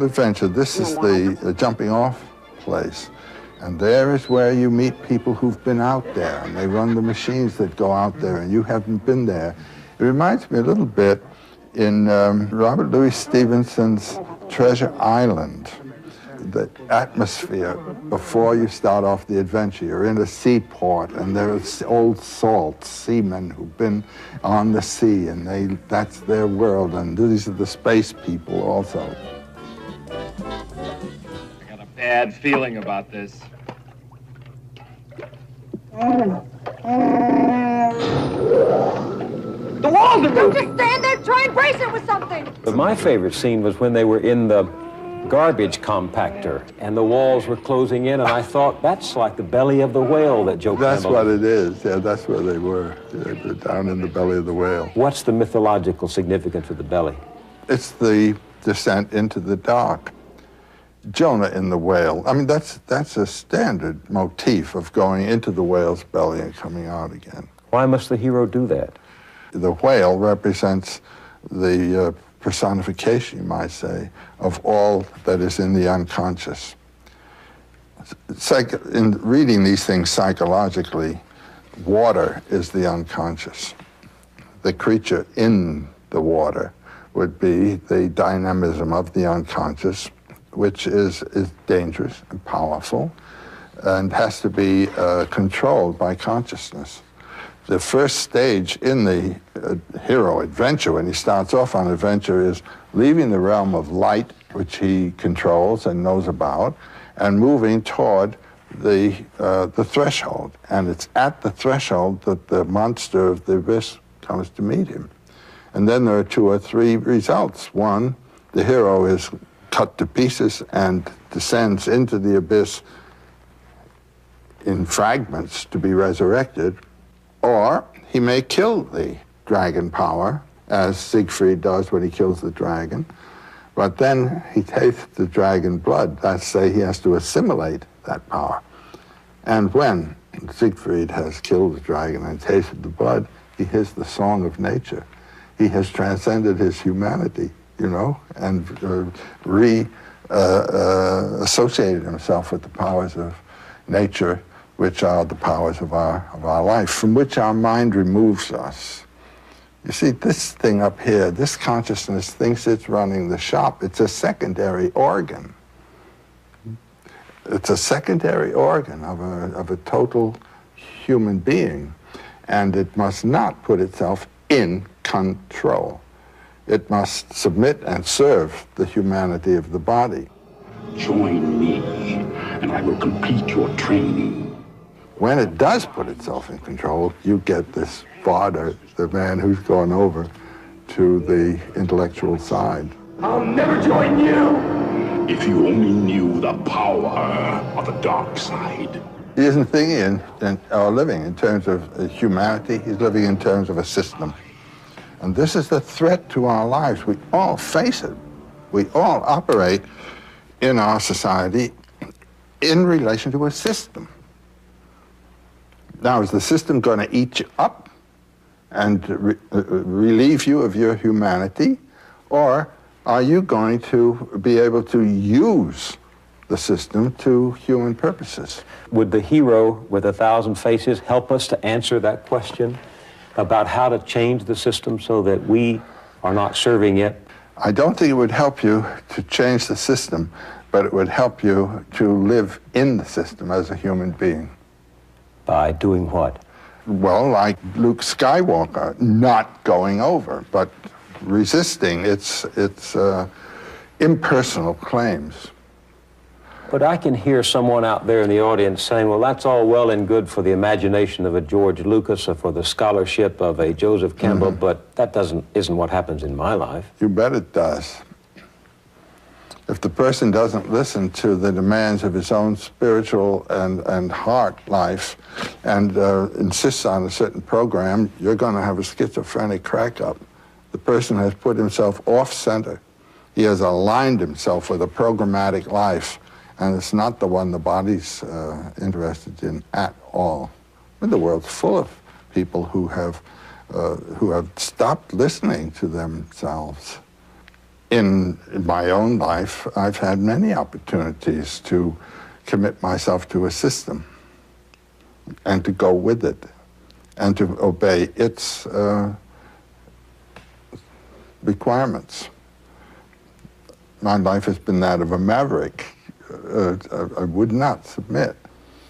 Adventure, this is the jumping off place. And there is where you meet people who've been out there, and they run the machines that go out there, and you haven't been there. It reminds me a little bit in Robert Louis Stevenson's Treasure Island, the atmosphere before you start off the adventure. You're in a seaport, and there's old salt seamen who've been on the sea, and that's their world, and these are the space people also. I got a bad feeling about this. The walls are moving! Don't just stand there, try and brace it with something! But my favorite scene was when they were in the garbage compactor and the walls were closing in, and I thought, that's like the belly of the whale that Joe That's Campbell... what it is. Yeah, that's where they were. They were down in the belly of the whale. What's the mythological significance of the belly? It's the descent into the dark. Jonah in the whale. I mean, that's a standard motif of going into the whale's belly and coming out again. Why must the hero do that? The whale represents the personification, you might say, of all that is in the unconscious. In reading these things psychologically, water is the unconscious. The creature in the water would be the dynamism of the unconscious, which is dangerous and powerful and has to be controlled by consciousness. The first stage in the hero adventure, when he starts off on adventure, is leaving the realm of light, which he controls and knows about, and moving toward the threshold. And it's at the threshold that the monster of the abyss comes to meet him. And then there are 2 or 3 results. One, the hero is cut to pieces and descends into the abyss in fragments to be resurrected, or he may kill the dragon power, as Siegfried does when he kills the dragon, but then he tastes the dragon blood. That's say he has to assimilate that power. And when Siegfried has killed the dragon and tasted the blood, he hears the song of nature. He has transcended his humanity, you know, and associated himself with the powers of nature, which are the powers of our life, from which our mind removes us. You see, this thing up here, this consciousness thinks it's running the shop. It's a secondary organ. It's a secondary organ of a total human being, and it must not put itself in control. It must submit and serve the humanity of the body. Join me, and I will complete your training. When it does put itself in control, you get this father, the man who's gone over to the intellectual side. I'll never join you! If you only knew the power of the dark side. He isn't thinking or living in terms of humanity. He's living in terms of a system. And this is the threat to our lives. We all face it. We all operate in our society in relation to a system. Now, is the system going to eat you up and relieve you of your humanity? Or are you going to be able to use the system to human purposes? Would the hero with 1,000 faces help us to answer that question about how to change the system so that we are not serving it? I don't think it would help you to change the system, but it would help you to live in the system as a human being. By doing what? Well, like Luke Skywalker, not going over, but resisting its impersonal claims. But I can hear someone out there in the audience saying, well, that's all well and good for the imagination of a George Lucas or for the scholarship of a Joseph Campbell, but that isn't what happens in my life. You bet it does. If the person doesn't listen to the demands of his own spiritual and heart life and insists on a certain program, you're going to have a schizophrenic crack-up. The person has put himself off-center. He has aligned himself with a programmatic life, and it's not the one the body's interested in at all. I mean, the world's full of people who have stopped listening to themselves. in my own life, I've had many opportunities to commit myself to a system and to go with it and to obey its requirements. My life has been that of a maverick. I would not submit.